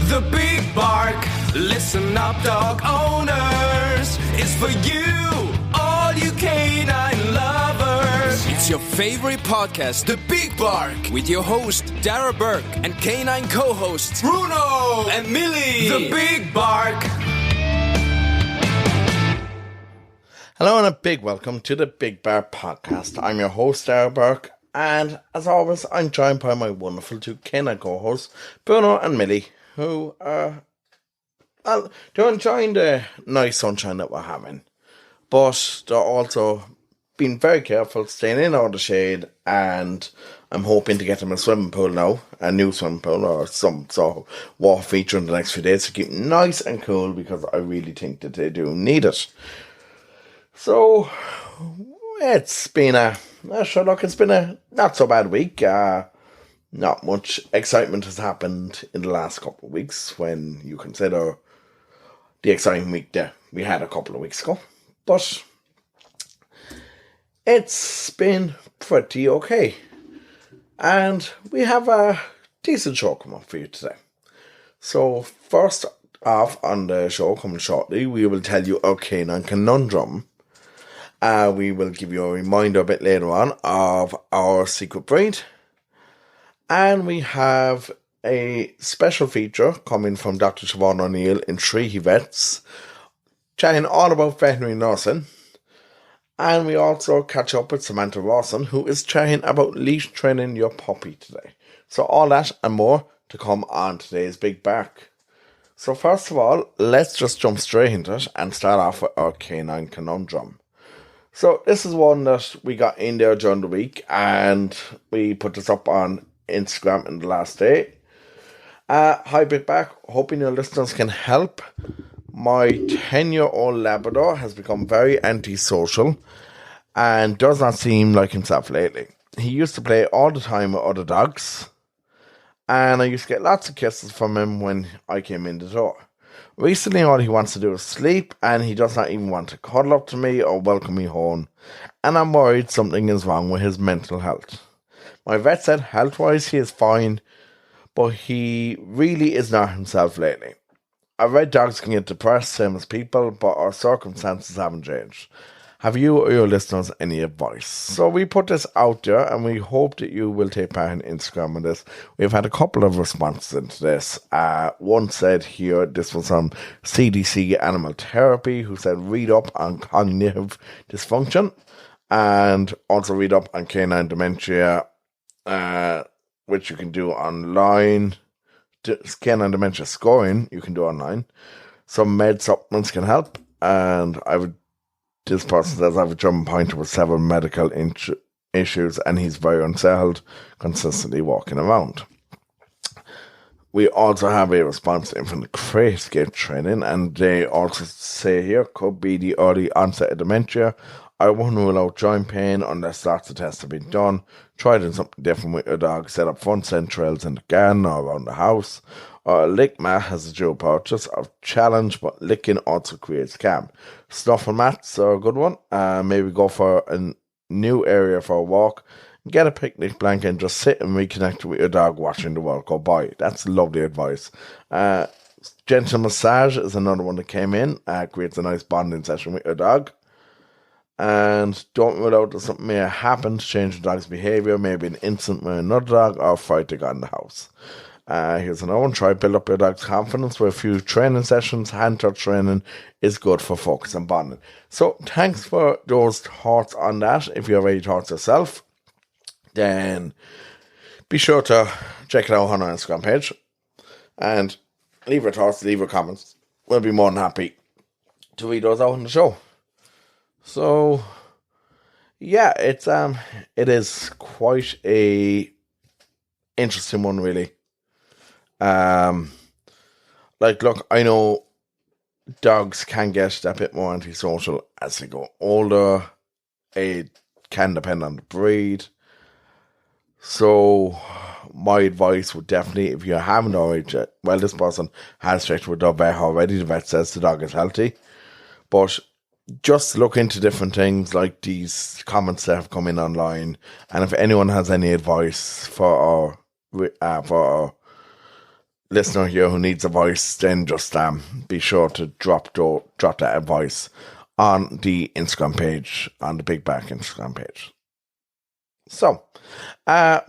The big bark, listen up dog owners, is for you, all you canine lovers. It's your favorite podcast, The Big Bark, with your host Dara Burke and canine co-hosts Bruno and Millie. The Big Bark. Hello and a big welcome to the Big Bark podcast. I'm your host Dara Burke, and as always I'm joined by my wonderful two canine co-hosts Bruno and Millie, who are they're enjoying the nice sunshine that we're having, but they're also being very careful, staying in all the shade, and I'm hoping to get them a swimming pool now, a new swimming pool or some sort of water feature in the next few days to keep them nice and cool, because I really think that they do need it. So it's been a not so bad week. Not much excitement has happened in the last couple of weeks when you consider the exciting week that we had a couple of weeks ago. But it's been pretty okay. And we have a decent show coming up for you today. So first off on the show coming shortly, we will tell you our canine conundrum. We will give you a reminder a bit later on of our secret breed. And we have a special feature coming from Dr. Siobhan O'Neill in Treaty Vets, chatting all about veterinary nursing. And we also catch up with Samantha Rawson, who is chatting about leash training your puppy today. So all that and more to come on today's Big Bark. So first of all, let's just jump straight into it and start off with our canine conundrum. So this is one that we got in there during the week, and we put this up on Instagram in the last day. Hi Big Bark, hoping your listeners can help. My 10-year-old Labrador has become very antisocial and does not seem like himself lately. He used to play all the time with other dogs, and I used to get lots of kisses from him when I came in the door. Recently, all he wants to do is sleep, and he does not even want to cuddle up to me or welcome me home, and I'm worried something is wrong with his mental health. My vet said health-wise he is fine, but he really is not himself lately. I've read dogs can get depressed, same as people, but our circumstances haven't changed. Have you or your listeners any advice? So we put this out there, and we hope that you will take part in Instagram on this. We've had a couple of responses into this. One said here, this was from CDC Animal Therapy, who said read up on cognitive dysfunction, and also read up on canine dementia, which you can do online. Canine dementia scoring you can do online. Some med supplements can help, and this person says I have a German pointer with several medical issues, and he's very unsettled, consistently walking around. We also have a response in from the Crayscape training, and they also say here could be the early onset of dementia. I won't rule out joint pain unless lots of tests have been done. Try doing something different with your dog. Set up front scent trails in the garden or around the house. Or a lick mat has a dual purchase of challenge, but licking also creates calm. Snuffle mats are a good one. Maybe go for a new area for a walk. Get a picnic blanket and just sit and reconnect with your dog watching the world go by. That's lovely advice. Gentle massage is another one that came in. Creates a nice bonding session with your dog. And don't rule out that something may have happened to change the dog's behaviour, maybe an incident with another dog or a fight they got in the house. Here's another one. Try build up your dog's confidence with a few training sessions. Hand touch training is good for focus and bonding. So thanks for those thoughts on that. If you have any thoughts yourself, then be sure to check it out on our Instagram page and leave your thoughts, leave your comments. We'll be more than happy to read those out on the show. So, yeah, it is quite a interesting one, really. Look, I know dogs can get a bit more antisocial as they go older. It can depend on the breed. So, my advice would definitely, if you haven't already, well, this person has checked with the vet already. The vet says the dog is healthy, but just look into different things like these comments that have come in online, and if anyone has any advice for our listener here who needs a voice, then just be sure to drop that voice on the Instagram page, on the Big Bark Instagram page. So,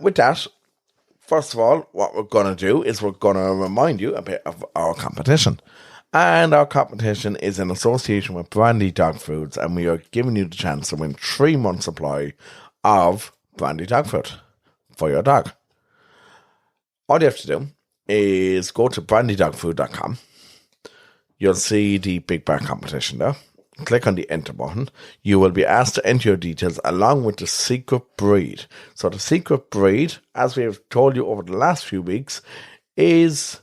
with that, first of all, what we're going to do is we're going to remind you a bit of our competition. And our competition is in association with Brandy Dog Foods, and we are giving you the chance to win 3 months supply of Brandy Dog Food for your dog. All you have to do is go to brandydogfood.com. You'll see the Big Bark competition there. Click on the enter button. You will be asked to enter your details along with the secret breed. So the secret breed, as we have told you over the last few weeks, is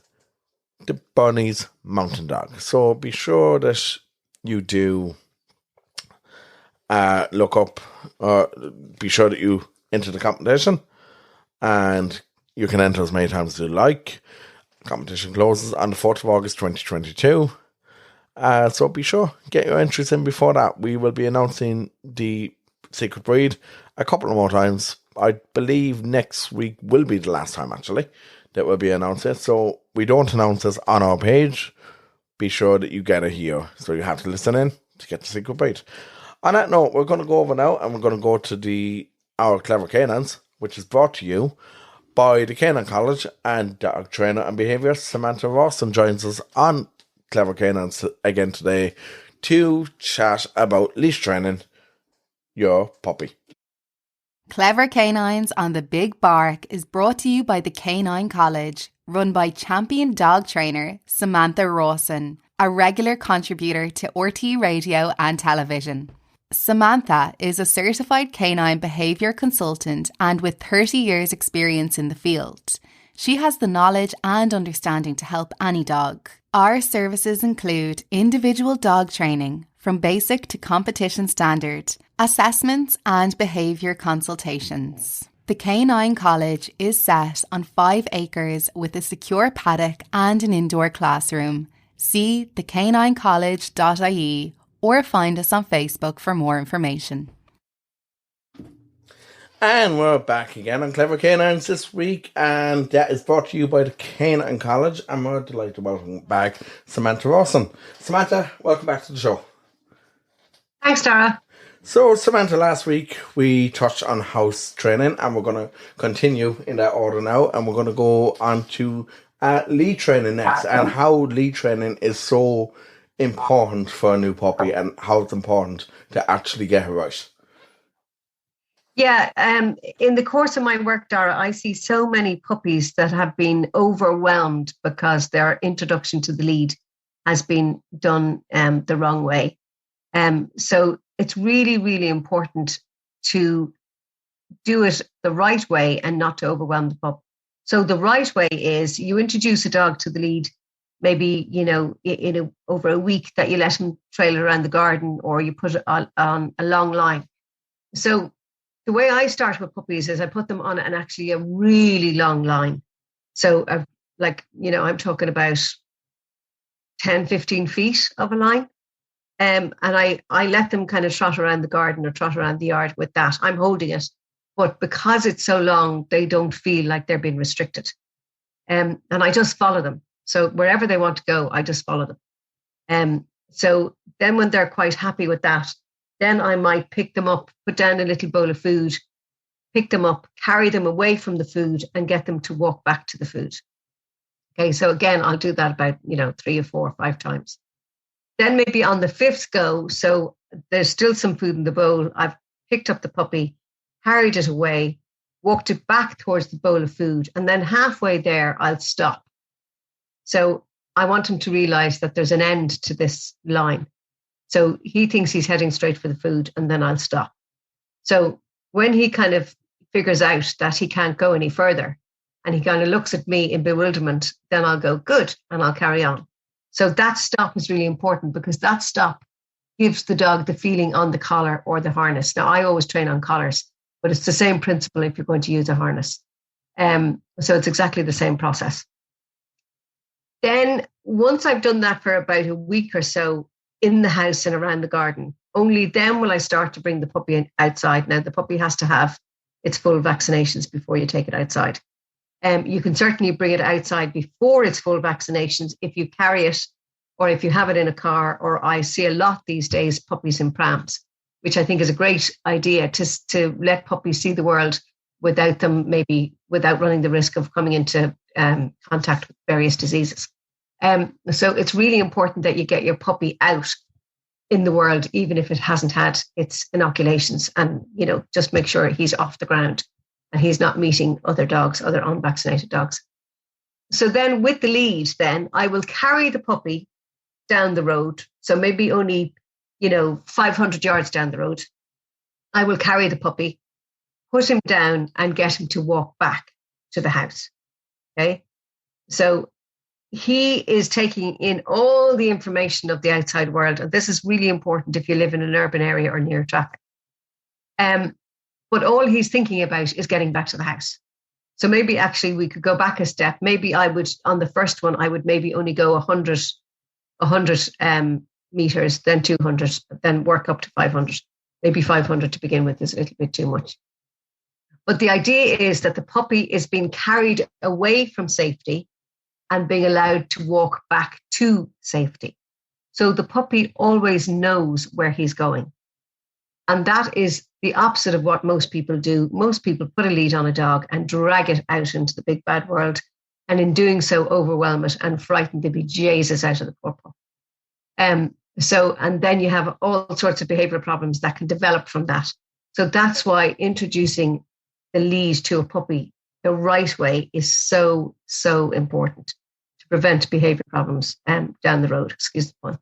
the Bernese Mountain Dog. So be sure that you do look up, be sure that you enter the competition, and you can enter as many times as you like. Competition closes on the 4th of August 2022. So be sure, get your entries in before that. We will be announcing the secret breed a couple of more times. I believe next week will be the last time, actually, that we'll be announcing it. So we don't announce this on our page. Be sure that you get it here. So you have to listen in to get the secret breed. On that note, we're going to go over now and we're going to go to our Clever Canines, which is brought to you by the Canine College and dog trainer and behaviourist Samantha Rawson joins us on Clever Canines again today to chat about leash training your puppy. Clever Canines on the Big Bark is brought to you by the Canine College, run by champion dog trainer Samantha Rawson, a regular contributor to RT Radio and television. Samantha is a certified canine behaviour consultant and with 30 years experience in the field. She has the knowledge and understanding to help any dog. Our services include individual dog training from basic to competition standard, assessments and behaviour consultations. The Canine College is set on 5 acres with a secure paddock and an indoor classroom. See thecaninecollege.ie or find us on Facebook for more information. And we're back again on Clever Canines this week, and that is brought to you by the Canine College, and we're delighted to welcome back Samantha Rawson. Samantha, welcome back to the show. Thanks, Tara. So, Samantha, last week we touched on house training, and we're going to continue in that order now, and we're going to go on to lead training next, and how lead training is so important for a new puppy, and how it's important to actually get it right. Yeah, in the course of my work, Dara, I see so many puppies that have been overwhelmed because their introduction to the lead has been done the wrong way. So it's really, really important to do it the right way and not to overwhelm the pup. So the right way is you introduce a dog to the lead, maybe, over a week that you let him trail around the garden, or you put it on a long line. So the way I start with puppies is I put them on a really long line. So I'm talking about 10, 15 feet of a line. And I let them kind of trot around the garden or trot around the yard with that. I'm holding it. But because it's so long, they don't feel like they're being restricted. And I just follow them. So wherever they want to go, I just follow them. So then when they're quite happy with that, then I might pick them up, put down a little bowl of food, pick them up, carry them away from the food and get them to walk back to the food. Okay, so again, I'll do that about, 3 or 4 or 5 times. Then maybe on the 5th go, so there's still some food in the bowl, I've picked up the puppy, carried it away, walked it back towards the bowl of food, and then halfway there, I'll stop. So I want him to realize that there's an end to this line. So he thinks he's heading straight for the food, and then I'll stop. So when he kind of figures out that he can't go any further, and he kind of looks at me in bewilderment, then I'll go, good, and I'll carry on. So that stop is really important, because that stop gives the dog the feeling on the collar or the harness. Now, I always train on collars, but it's the same principle if you're going to use a harness. So it's exactly the same process. Then once I've done that for about a week or so, in the house and around the garden, only then will I start to bring the puppy outside. Now, the puppy has to have its full vaccinations before you take it outside. You can certainly bring it outside before its full vaccinations if you carry it or if you have it in a car, or I see a lot these days, puppies in prams, which I think is a great idea to let puppies see the world without running the risk of coming into contact with various diseases. So it's really important that you get your puppy out in the world, even if it hasn't had its inoculations, and, just make sure he's off the ground and he's not meeting other dogs, other unvaccinated dogs. So then with the lead, then I will carry the puppy down the road. So maybe only, 500 yards down the road. I will carry the puppy, put him down and get him to walk back to the house. Okay. So he is taking in all the information of the outside world. And this is really important if you live in an urban area or near traffic. But all he's thinking about is getting back to the house. So maybe actually we could go back a step. Maybe I would, on the first one, I would maybe only go 100 meters, then 200, then work up to 500. Maybe 500 to begin with is a little bit too much. But the idea is that the puppy is being carried away from safety and being allowed to walk back to safety. So the puppy always knows where he's going. And that is the opposite of what most people do. Most people put a lead on a dog and drag it out into the big bad world. And in doing so, overwhelm it and frighten the bejesus out of the poor pup. And then you have all sorts of behavioral problems that can develop from that. So that's why introducing the lead to a puppy the right way is so, so important to prevent behavior problems down the road. Excuse the pun.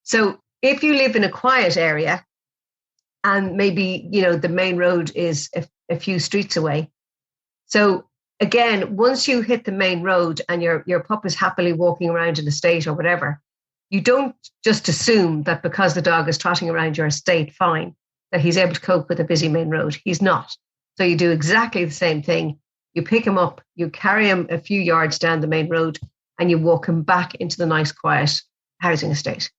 So if you live in a quiet area and maybe, the main road is a few streets away. So again, once you hit the main road and your pup is happily walking around an estate or whatever, you don't just assume that because the dog is trotting around your estate fine, that he's able to cope with a busy main road. He's not. So you do exactly the same thing. You pick him up, you carry him a few yards down the main road, and you walk him back into the nice, quiet housing estate.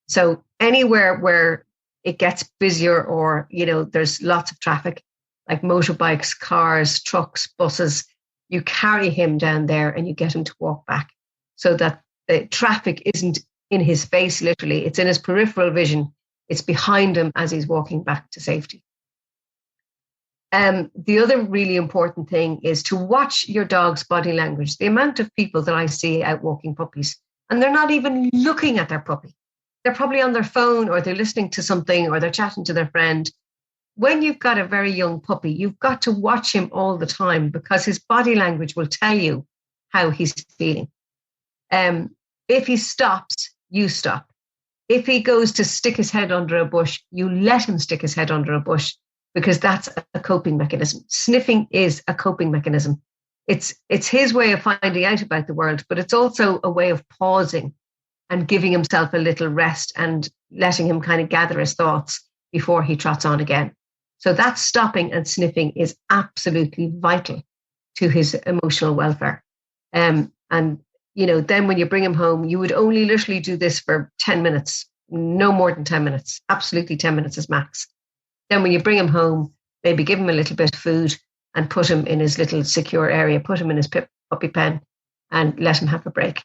So anywhere where it gets busier or, there's lots of traffic, like motorbikes, cars, trucks, buses, you carry him down there and you get him to walk back so that the traffic isn't in his face, literally. It's in his peripheral vision. It's behind him as he's walking back to safety. The other really important thing is to watch your dog's body language. The amount of people that I see out walking puppies, and they're not even looking at their puppy. They're probably on their phone, or they're listening to something, or they're chatting to their friend. When you've got a very young puppy, you've got to watch him all the time because his body language will tell you how he's feeling. If he stops, you stop. If he goes to stick his head under a bush, you let him stick his head under a bush because that's a coping mechanism. Sniffing is a coping mechanism. It's his way of finding out about the world, but it's also a way of pausing and giving himself a little rest and letting him kind of gather his thoughts before he trots on again. So that stopping and sniffing is absolutely vital to his emotional welfare. And, then when you bring him home, you would only literally do this for 10 minutes, no more than 10 minutes, absolutely 10 minutes is max. Then when you bring him home, maybe give him a little bit of food and put him in his little secure area, put him in his puppy pen and let him have a break.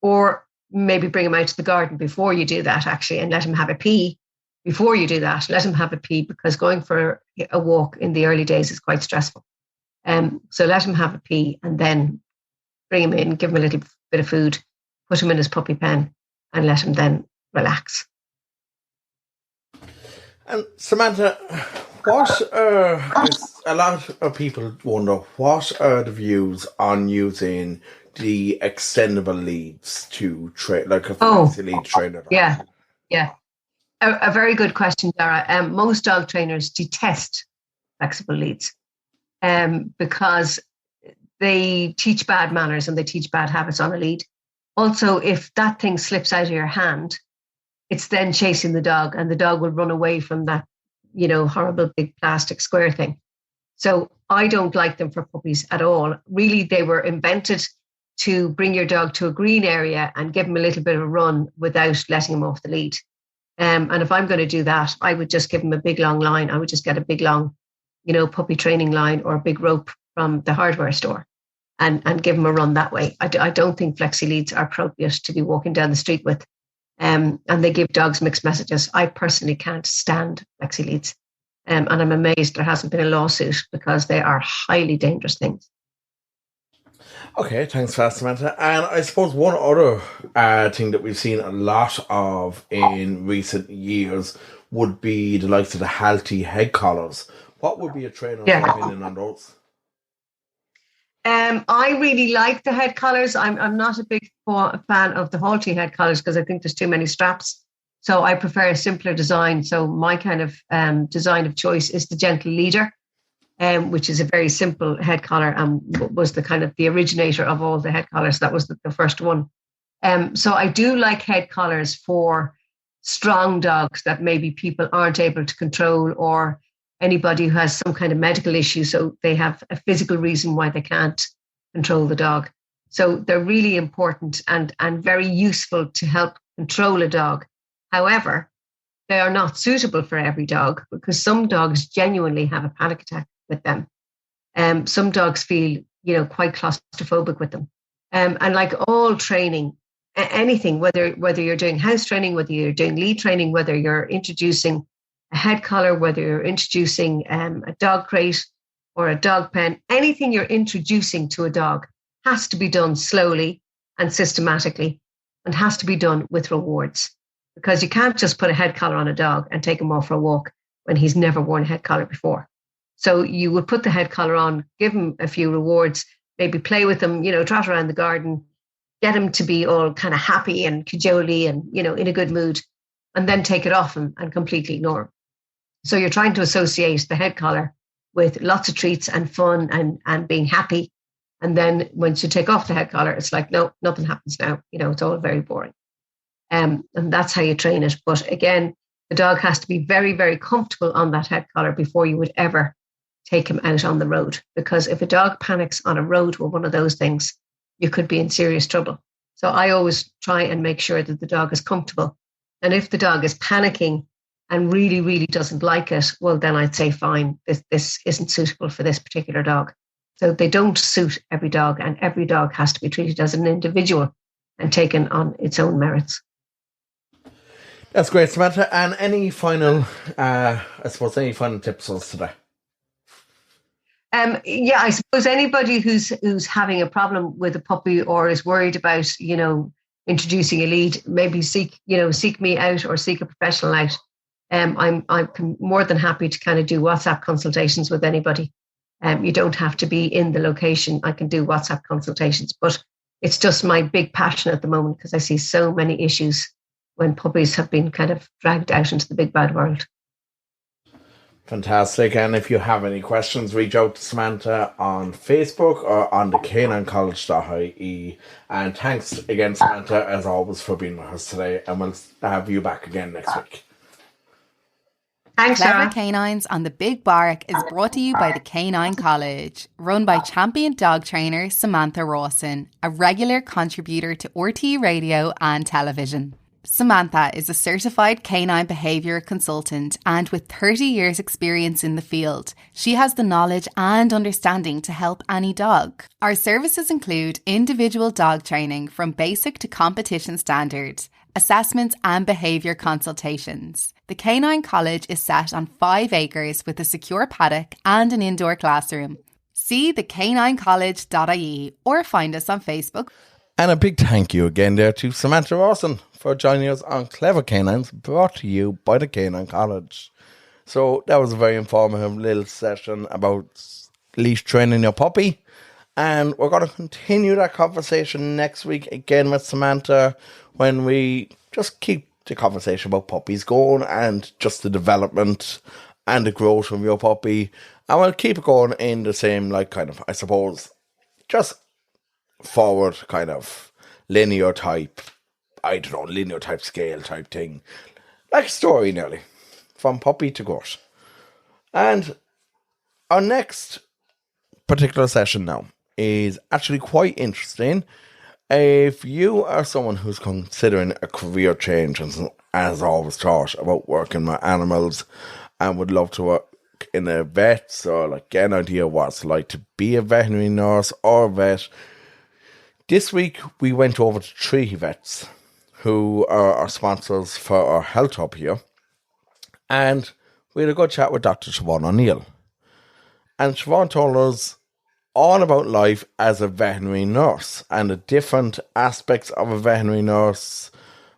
Or maybe bring him out to the garden before you do that, actually, and let him have a pee before you do that. Let him have a pee because going for a walk in the early days is quite stressful. So let him have a pee and then bring him in, give him a little bit of food, put him in his puppy pen and let him then relax. And Samantha, a lot of people wonder, what are the views on using the extendable leads to train, like a fancy lead trainer? Yeah. A very good question, Dara. Most dog trainers detest flexible leads because they teach bad manners and they teach bad habits on a lead. Also, if that thing slips out of your hand, it's then chasing the dog and the dog will run away from that, horrible big plastic square thing. So I don't like them for puppies at all. Really, they were invented to bring your dog to a green area and give him a little bit of a run without letting him off the lead. And if I'm going to do that, I would just give him a big long line. I would just get a big long, puppy training line or a big rope from the hardware store and give them a run that way. I don't think flexi leads are appropriate to be walking down the street with. And they give dogs mixed messages. I personally can't stand flexi leads. And I'm amazed there hasn't been a lawsuit because they are highly dangerous things. Okay, thanks for that, Samantha. And I suppose one other thing that we've seen a lot of in recent years would be the likes of the healthy head collars. What would be a trainer's opinion on those? I really like the head collars. I'm not a big fan of the halty head collars because I think there's too many straps. So I prefer a simpler design. So my kind of design of choice is the gentle leader, which is a very simple head collar and was the kind of the originator of all the head collars. That was the first one. So I do like head collars for strong dogs that maybe people aren't able to control, or anybody who has some kind of medical issue, so they have a physical reason why they can't control the dog. So they're really important and very useful to help control a dog. However, they are not suitable for every dog because some dogs genuinely have a panic attack with them. Some dogs feel, quite claustrophobic with them. And like all training, anything, whether you're doing house training, whether you're doing lead training, whether you're introducing a head collar, whether you're introducing a dog crate or a dog pen, anything you're introducing to a dog has to be done slowly and systematically and has to be done with rewards, because you can't just put a head collar on a dog and take him off for a walk when he's never worn a head collar before. So you would put the head collar on, give him a few rewards, maybe play with him, trot around the garden, get him to be all kind of happy and cajoly and, in a good mood, and then take it off him and completely ignore him. So you're trying to associate the head collar with lots of treats and fun and being happy. And then once you take off the head collar, it's like, no, nothing happens now. It's all very boring. And that's how you train it. But again, the dog has to be very, very comfortable on that head collar before you would ever take him out on the road. Because if a dog panics on a road with one of those things, you could be in serious trouble. So I always try and make sure that the dog is comfortable. And if the dog is panicking and really, really doesn't like it, well, then I'd say, fine, this isn't suitable for this particular dog. So they don't suit every dog, and every dog has to be treated as an individual and taken on its own merits. That's great, Samantha. And any final tips for us today? I suppose anybody who's having a problem with a puppy or is worried about, introducing a lead, maybe seek me out or seek a professional out. I'm more than happy to kind of do WhatsApp consultations with anybody. You don't have to be in the location. I can do WhatsApp consultations, but it's just my big passion at the moment because I see so many issues when puppies have been kind of dragged out into the big bad world. Fantastic. And if you have any questions, reach out to Samantha on Facebook or on the caninecollege.ie. And thanks again, Samantha, as always, for being with us today. And we'll have you back again next week. Thanks, Clever Sarah. Canines on the Big Bark is brought to you by the Canine College, run by champion dog trainer Samantha Rawson, a regular contributor to RTE Radio and television. Samantha is a certified canine behaviour consultant, and with 30 years experience in the field, she has the knowledge and understanding to help any dog. Our services include individual dog training from basic to competition standards, assessments and behaviour consultations. The Canine College is set on 5 acres with a secure paddock and an indoor classroom. See thecaninecollege.ie or find us on Facebook. And a big thank you again there to Samantha Rawson for joining us on Clever Canines, brought to you by the Canine College. So that was a very informative little session about leash training your puppy. And we're going to continue that conversation next week again with Samantha when we just keep the conversation about puppies going and just the development and the growth of your puppy. And we'll keep it going in the same, just forward kind of linear type scale type thing. Like a story nearly. From puppy to goat. And our next particular session now is actually quite interesting. If you are someone who's considering a career change and has always thought about working with animals and would love to in a vet, or like get an idea what it's like to be a veterinary nurse or vet, this week we went over to Treaty Vets, who are our sponsors for our health hub here, and we had a good chat with Dr. Siobhan O'Neill. And Siobhan told us all about life as a veterinary nurse and the different aspects of a veterinary nurse,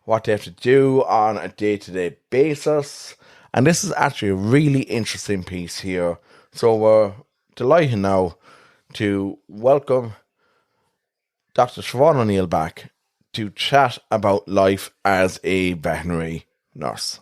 what they have to do on a day-to-day basis. And this is actually a really interesting piece here. So we're delighted now to welcome Dr. Siobhan O'Neill back to chat about life as a veterinary nurse.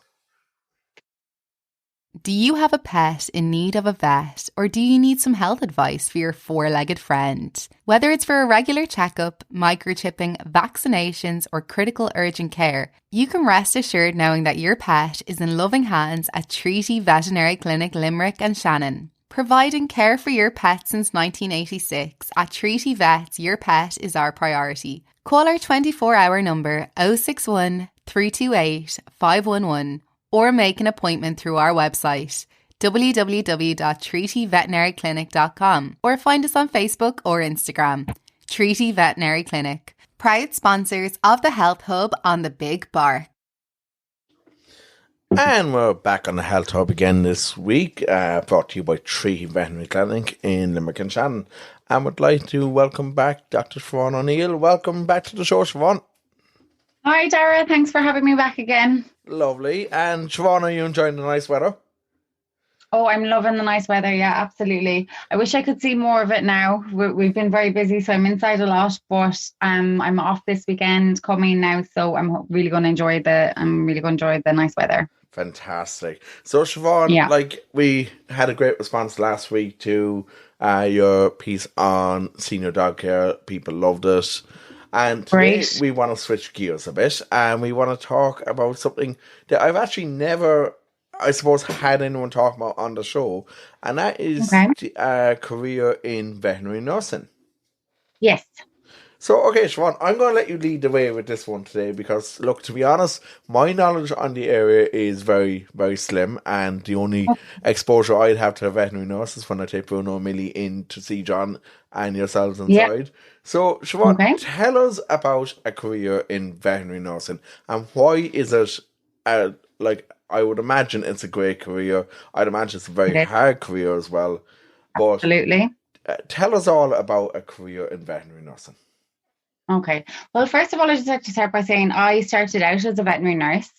Do you have a pet in need of a vet, or do you need some health advice for your four-legged friend? Whether it's for a regular checkup, microchipping, vaccinations, or critical urgent care, you can rest assured knowing that your pet is in loving hands at Treaty Veterinary Clinic Limerick and Shannon. Providing care for your pet since 1986, at Treaty Vets, your pet is our priority. Call our 24-hour number 061 328 511 or make an appointment through our website www.treatyveterinaryclinic.com or find us on Facebook or Instagram. Treaty Veterinary Clinic, proud sponsors of the Health Hub on the Big Bark. And we're back on the Health Hub again this week, brought to you by Treaty Veterinary Clinic in Limerick and Shannon. And would like to welcome back Dr. Siobhan O'Neill. Welcome back to the show, Siobhan. Hi, Dara. Thanks for having me back again. Lovely. And Siobhan, are you enjoying the nice weather? Oh, I'm loving the nice weather. Yeah, absolutely. I wish I could see more of it now. We've been very busy, so I'm inside a lot. But I'm off this weekend coming now, so I'm really going to enjoy the nice weather. Fantastic. So, Siobhan, we had a great response last week to your piece on senior dog care. People loved it. And today we want to switch gears a bit, and we want to talk about something that I've actually never, I suppose, had anyone talk about on the show, and that is the career in veterinary nursing. Yes. So, okay, Siobhan, I'm going to let you lead the way with this one today because, look, to be honest, my knowledge on the area is very, very slim, and the only exposure I'd have to a veterinary nurse is when I take Bruno and Millie in to see John and yourselves inside. So, Siobhan, tell us about a career in veterinary nursing, and why is it, I would imagine it's a great career. I'd imagine it's a very hard career as well. But absolutely. Tell us all about a career in veterinary nursing. Okay. Well, first of all, I'd just like to start by saying I started out as a veterinary nurse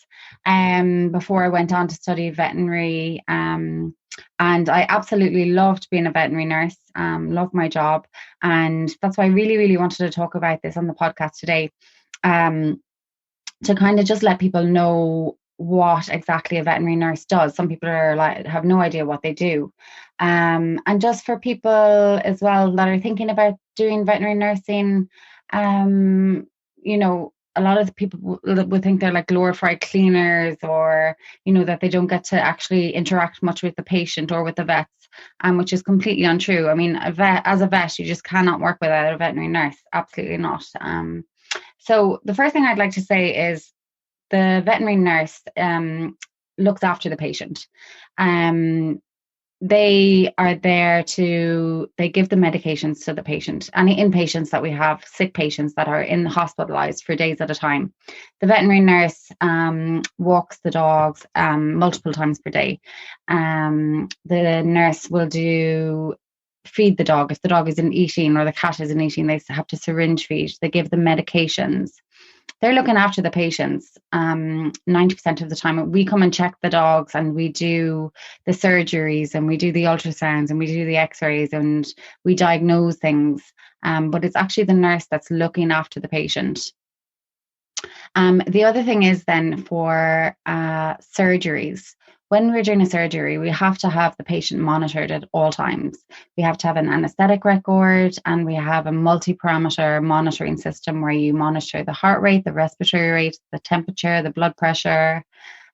before I went on to study veterinary. And I absolutely loved being a veterinary nurse, loved my job. And that's why I really, really wanted to talk about this on the podcast today, to kind of just let people know what exactly a veterinary nurse does. Some people are have no idea what they do. And just for people as well that are thinking about doing veterinary nursing, a lot of the people would think they're like glorified cleaners, or that they don't get to actually interact much with the patient or with the vets, which is completely untrue. I mean, as a vet, you just cannot work without a veterinary nurse. Absolutely not. So the first thing I'd like to say is the veterinary nurse looks after the patient. They are there they give the medications to the patient. Any inpatients that we have, sick patients that are hospitalized for days at a time, the veterinary nurse walks the dogs multiple times per day. The nurse will feed the dog. If the dog isn't eating or the cat isn't eating, they have to syringe feed. They give them medications. They're looking after the patients 90% of the time. We come and check the dogs, and we do the surgeries, and we do the ultrasounds, and we do the x-rays, and we diagnose things. But it's actually the nurse that's looking after the patient. The other thing is then for surgeries. When we're doing a surgery, we have to have the patient monitored at all times. We have to have an anesthetic record, and we have a multi-parameter monitoring system where you monitor the heart rate, the respiratory rate, the temperature, the blood pressure,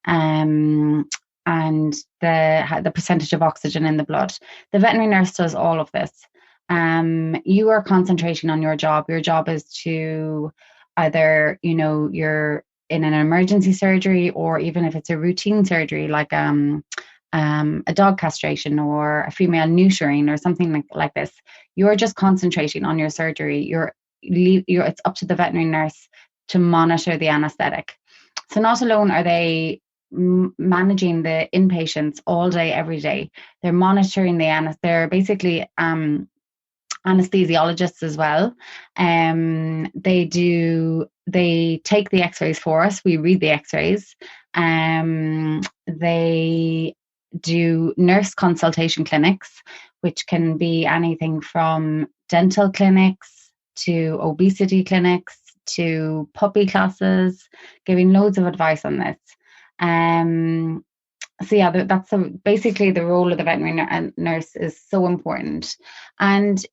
and the percentage of oxygen in the blood. The veterinary nurse does all of this. You are concentrating on your job. Your job is to either, you're in an emergency surgery, or even if it's a routine surgery like a dog castration or a female neutering or something like this, you're just concentrating on your surgery. It's up to the veterinary nurse to monitor the anesthetic. So not alone are they managing the inpatients all day, every day, they're monitoring they're basically anesthesiologists as well. They take the x-rays for us. We read the x-rays. They do nurse consultation clinics, which can be anything from dental clinics to obesity clinics to puppy classes, giving loads of advice on this. So yeah, that's basically the role of the veterinary nurse is so important. And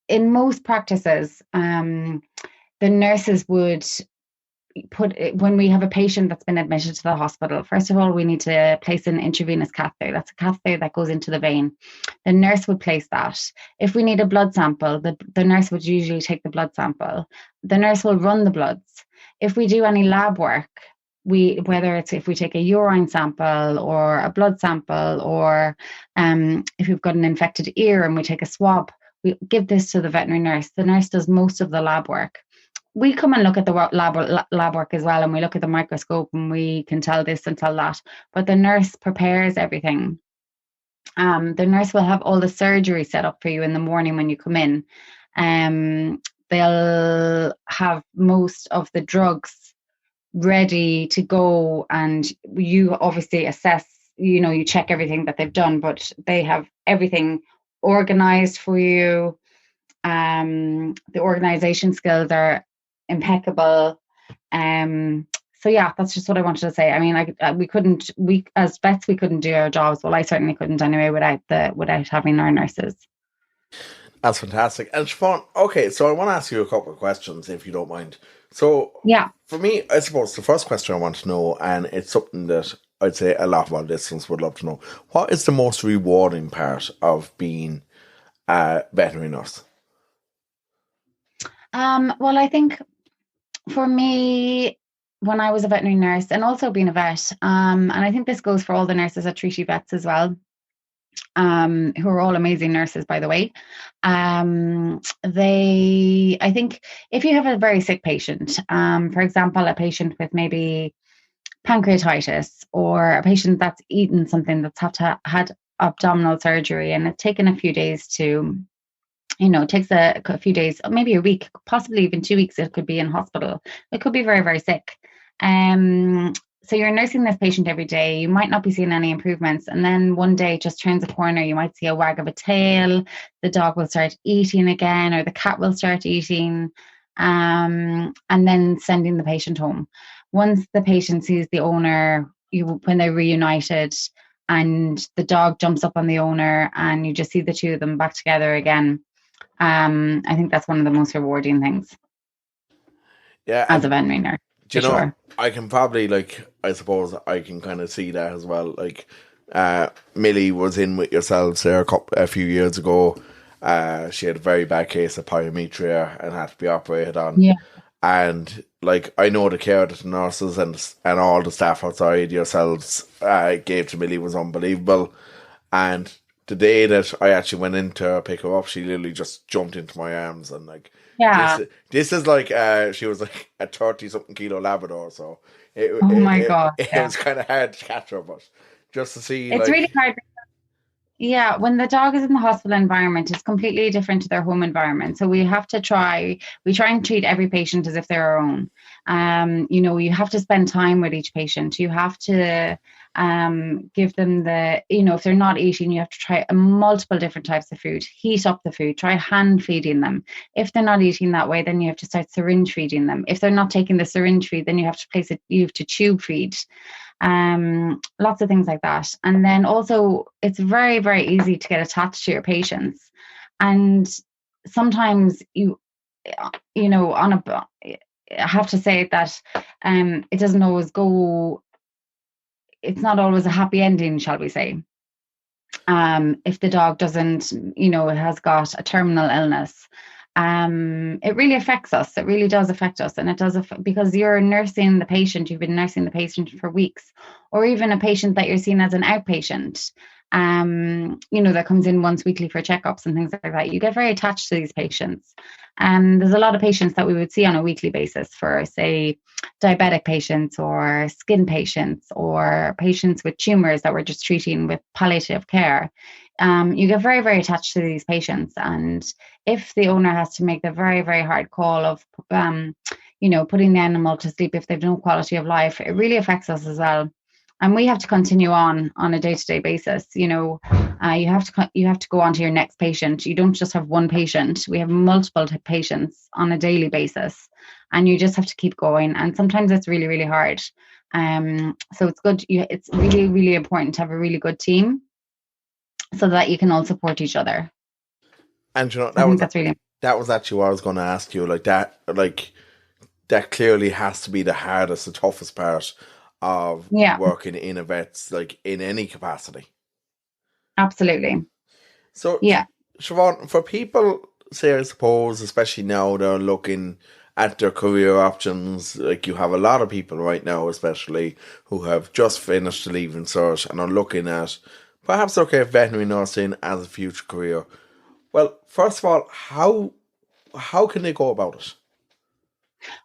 in most practices, the nurses would when we have a patient that's been admitted to the hospital, first of all, we need to place an intravenous catheter. That's a catheter that goes into the vein. The nurse would place that. If we need a blood sample, the nurse would usually take the blood sample. The nurse will run the bloods. If we do any lab work, if we take a urine sample or a blood sample, or if we've got an infected ear and we take a swab, we give this to the veterinary nurse. The nurse does most of the lab work. We come and look at the lab work as well, and we look at the microscope and we can tell this and tell that. But the nurse prepares everything. The nurse will have all the surgery set up for you in the morning when you come in. They'll have most of the drugs ready to go, and you obviously assess, you check everything that they've done, but they have everything organized for you. The organization skills are impeccable. So yeah, that's just what I wanted to say. I mean, we as vets, we couldn't do our jobs. Well, I certainly couldn't anyway without having our nurses. That's fantastic. And Siobhan, okay, so I want to ask you a couple of questions, if you don't mind. So yeah, for me, I suppose the first question I want to know, and it's something that I'd say a lot of our listeners would love to know, what is the most rewarding part of being a veterinary nurse? Well, I think for me, when I was a veterinary nurse and also being a vet, and I think this goes for all the nurses at Treaty Vets as well, who are all amazing nurses, by the way. I think if you have a very sick patient, for example, a patient with maybe pancreatitis, or a patient that's eaten something that's had abdominal surgery and it's taken a few days to, it takes a few days, maybe a week, possibly even 2 weeks, it could be in hospital. It could be very, very sick. So you're nursing this patient every day. You might not be seeing any improvements. And then one day it just turns a corner. You might see a wag of a tail. The dog will start eating again, or the cat will start eating, and then sending the patient home. Once the patient sees the owner, when they're reunited, and the dog jumps up on the owner and you just see the two of them back together again, I think that's one of the most rewarding things. Yeah, as a veterinary nurse. Do you know, I can probably, I suppose I can kind of see that as well. Millie was in with yourselves there a few years ago. She had a very bad case of pyometria and had to be operated on. Yeah. And, I know the care that the nurses and all the staff outside yourselves gave to Millie was unbelievable. And the day that I actually went in to pick her up, she literally just jumped into my arms and, this is she was a 30-something kilo Labrador, so it was kind of hard to catch her, but just to see, it's really hard. Yeah, when the dog is in the hospital environment, it's completely different to their home environment. So we try and treat every patient as if they're our own. You have to spend time with each patient. You have to give them if they're not eating, you have to try multiple different types of food, heat up the food, try hand feeding them. If they're not eating that way, then you have to start syringe feeding them. If they're not taking the syringe feed, then you have to tube feed. Lots of things like that. And then also it's very, very easy to get attached to your patients. And sometimes I have to say that it doesn't always go, it's not always a happy ending, shall we say. If the dog doesn't, has got a terminal illness, it really affects us. It really does affect us. And it does because you're nursing the patient, you've been nursing the patient for weeks, or even a patient that you're seeing as an outpatient, that comes in once weekly for checkups and things like that. You get very attached to these patients. And there's a lot of patients that we would see on a weekly basis for, say, diabetic patients or skin patients or patients with tumors that we're just treating with palliative care. You get very, very attached to these patients. And if the owner has to make the very, very hard call of, putting the animal to sleep if they've no quality of life, it really affects us as well. And we have to continue on a day-to-day basis. You have to go on to your next patient. You don't just have one patient. We have multiple patients on a daily basis, and you just have to keep going. And sometimes it's really, really hard. So it's good. It's really, really important to have a really good team, so that you can all support each other. And that was actually what I was going to ask you. That clearly has to be the hardest, the toughest part of working in a vet's, in any capacity. Absolutely. So, Siobhan, for people, say, I suppose, especially now, they're looking at their career options. You have a lot of people right now, especially, who have just finished the Leaving Cert and are looking at perhaps veterinary nursing as a future career. Well, first of all, how can they go about it?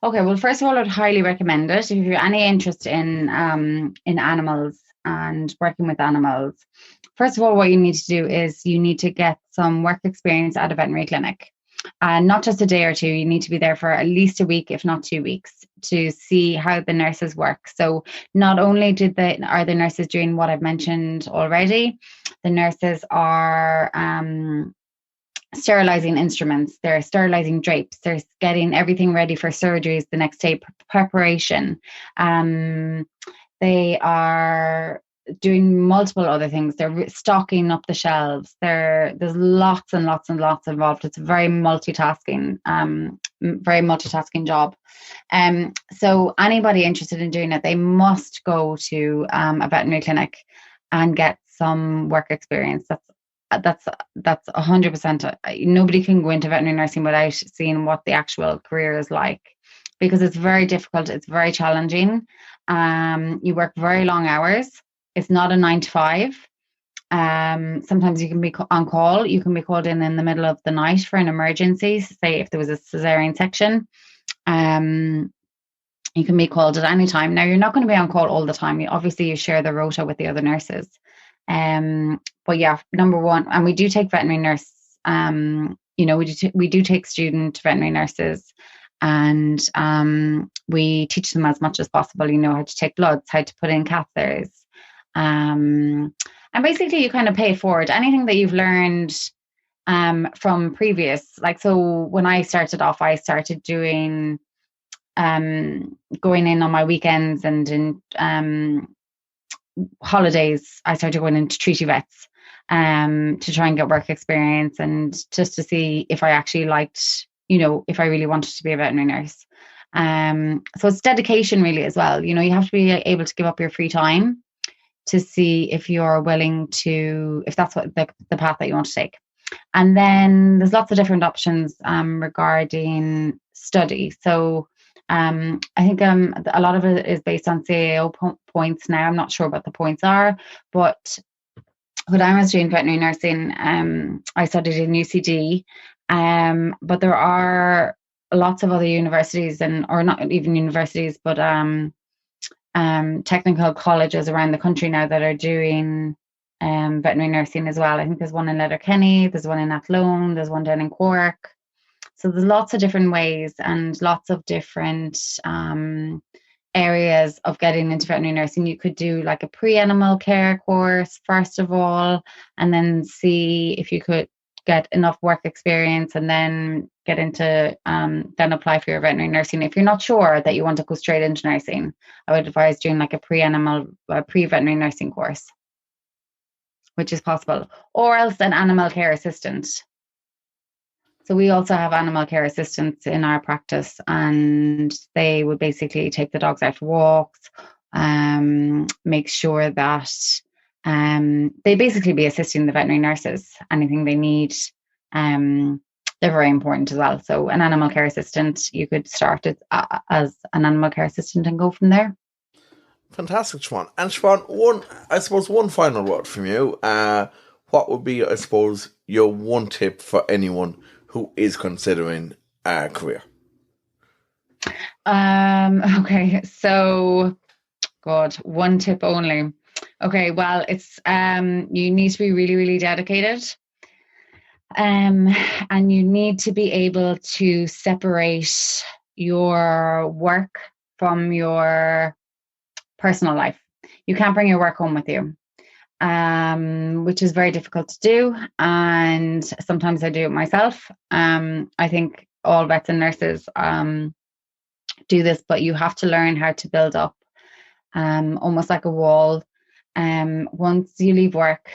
Okay, well, first of all, I'd highly recommend it. If you have any interest in animals and working with animals, first of all, what you need to do is you need to get some work experience at a veterinary clinic. And not just a day or two, you need to be there for at least a week, if not 2 weeks, to see how the nurses work. So not only are the nurses doing what I've mentioned already, the nurses are sterilizing instruments, they're sterilizing drapes, they're getting everything ready for surgeries the next day, preparation. They are doing multiple other things. They're stocking up the shelves. There's lots and lots and lots involved. It's a very multitasking job. So anybody interested in doing it, they must go to a veterinary clinic and get some work experience. That's 100%. Nobody can go into veterinary nursing without seeing what the actual career is like, because it's very difficult. It's very challenging. You work very long hours. It's not a 9 to 5. Sometimes you can be on call. You can be called in the middle of the night for an emergency. Say if there was a cesarean section, you can be called at any time. Now, you're not going to be on call all the time. You share the rota with the other nurses. But yeah, number one, and we do take veterinary nurse. We do take student veterinary nurses, and we teach them as much as possible. How to take bloods, how to put in catheters, and basically you kind of pay forward anything that you've learned from previous. So when I started off, I started doing going in on my weekends and in holidays. I started going into treaty vets to try and get work experience, and just to see if I actually liked, if I really wanted to be a veterinary nurse. So it's dedication really as well. You have to be able to give up your free time to see if you're willing to, if that's what the path that you want to take. And then there's lots of different options regarding study. So I think a lot of it is based on CAO points now. I'm not sure what the points are, but when I was doing veterinary nursing, I studied in UCD, but there are lots of other universities, or not even universities, but technical colleges around the country now that are doing veterinary nursing as well. I think there's one in Letterkenny, there's one in Athlone, there's one down in Cork. So there's lots of different ways and lots of different areas of getting into veterinary nursing. You could do a pre-animal care course first of all, and then see if you could get enough work experience, and then get into then apply for your veterinary nursing. If you're not sure that you want to go straight into nursing, I would advise doing a pre-veterinary nursing course, which is possible, or else an animal care assistant. So we also have animal care assistants in our practice, and they would basically take the dogs out for walks, make sure that they basically be assisting the veterinary nurses, anything they need. They're very important as well. So an animal care assistant, you could start as an animal care assistant and go from there. Fantastic, Siobhan. And Siobhan, one final word from you. What would be, I suppose, your one tip for anyone who is considering a career? Okay, so, God, one tip only. Okay, well, it's you need to be really, really dedicated. And you need to be able to separate your work from your personal life. You can't bring your work home with you, which is very difficult to do. And sometimes I do it myself. I think all vets and nurses do this, but you have to learn how to build up almost like a wall. Once you leave work,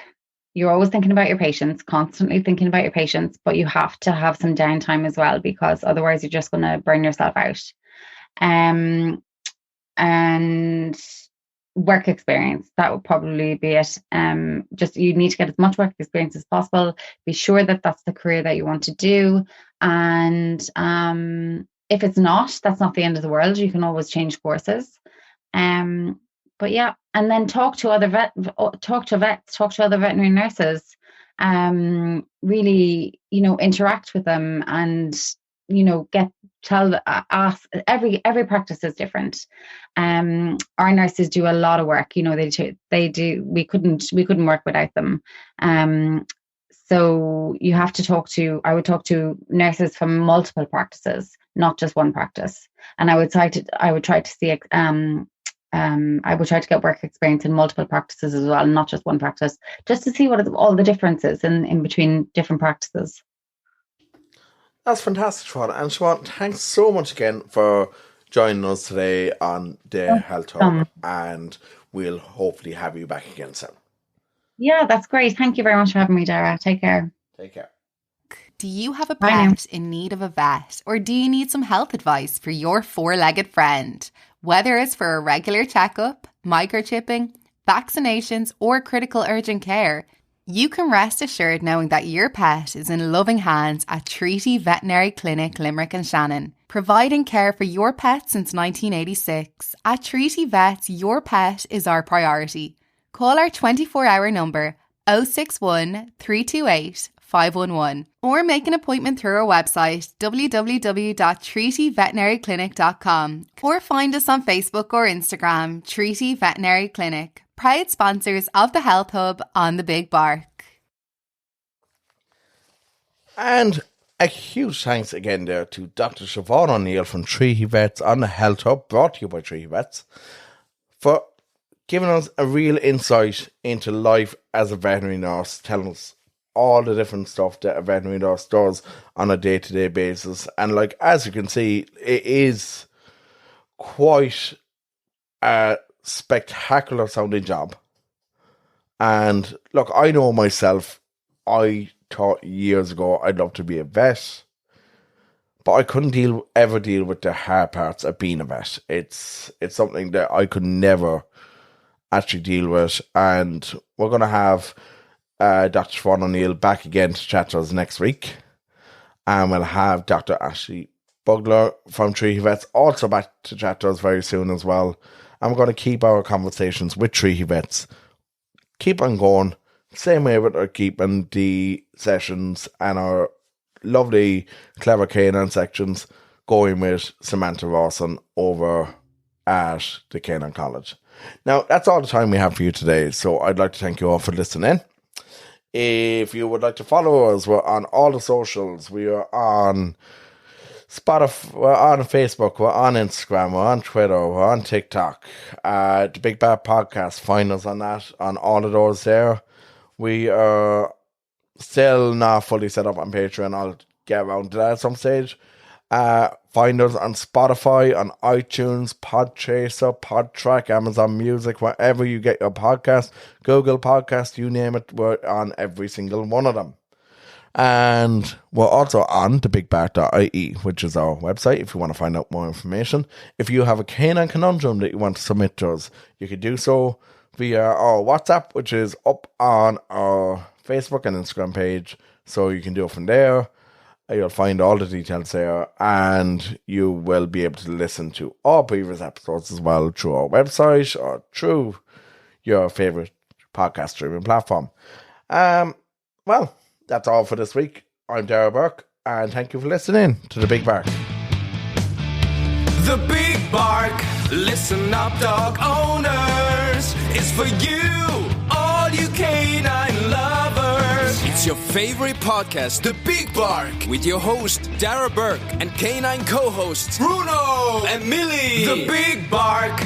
you're always thinking about your patients, constantly thinking about your patients, but you have to have some downtime as well, because otherwise you're just going to burn yourself out. And work experience, that would probably be it. Just you need to get as much work experience as possible. Be sure that that's the career that you want to do. And if it's not, that's not the end of the world. You can always change courses. But yeah, and then talk to other vets, talk to other veterinary nurses. Really, interact with them, and ask. Every practice is different. Our nurses do a lot of work. They do. We couldn't work without them. So you have to I would talk to nurses from multiple practices, not just one practice. And I would try to see I would try to get work experience in multiple practices as well, not just one practice, just to see what all the differences in between different practices. That's fantastic, Siobhan. And Siobhan, thanks so much again for joining us today on the Health Hub, and we'll hopefully have you back again soon. Yeah, that's great. Thank you very much for having me, Dara. Take care. Take care. Do you have a pet in need of a vet, or do you need some health advice for your four-legged friend? Whether it's for a regular checkup, microchipping, vaccinations, or critical urgent care, you can rest assured knowing that your pet is in loving hands at Treaty Veterinary Clinic, Limerick and Shannon. Providing care for your pet since 1986, at Treaty Vets, your pet is our priority. Call our 24-hour number 061 328 511 or make an appointment through our website www.treatyveterinaryclinic.com or find us on Facebook or Instagram, Treaty Veterinary Clinic, proud sponsors of the Health Hub on the Big Bark. And a huge thanks again there to Dr. Siobhan O'Neill from Treaty Vets on the Health Hub, brought to you by Treaty Vets, for giving us a real insight into life as a veterinary nurse, telling us all the different stuff that a veterinary nurse does on a day-to-day basis. And as you can see, it is quite a spectacular sounding job. And look, I know myself, I thought years ago I'd love to be a vet, but I couldn't ever deal with the hard parts of being a vet. It's something that I could never actually deal with. And we're going to have Dr. Siobhan O'Neill back again to chat to us next week. And we'll have Dr. Ashley Bugler from Treaty Vets also back to chat to us very soon as well. And we're going to keep our conversations with Treaty Vets. Keep on going. Same way with our keeping the sessions and our lovely Clever Canine sections going with Samantha Rawson over at the Canine College. Now, that's all the time we have for you today. So I'd like to thank you all for listening. If you would like to follow us, we're on all the socials. We are on Spotify, we're on Facebook, we're on Instagram, we're on Twitter, we're on TikTok. The Big Bad Podcast, find us on that, on all of those there. We are still not fully set up on Patreon. I'll get around to that at some stage. Find us on Spotify, on iTunes, Podchaser, Podtrack, Amazon Music, wherever you get your podcast, Google Podcast, you name it, we're on every single one of them. And we're also on thebigbat.ie, which is our website if you want to find out more information. If you have a canine conundrum that you want to submit to us, you can do so via our WhatsApp, which is up on our Facebook and Instagram page, so you can do it from there. You'll find all the details there, and you will be able to listen to all previous episodes as well through our website or through your favourite podcast streaming platform. Well, that's all for this week. I'm Dara Burke, and thank you for listening to The Big Bark. The Big Bark, listen up dog owners, is for you, all you canine lovers. It's your favorite podcast, The Big Bark, with your host Dara Burke and canine co-hosts Bruno and Millie. The Big Bark,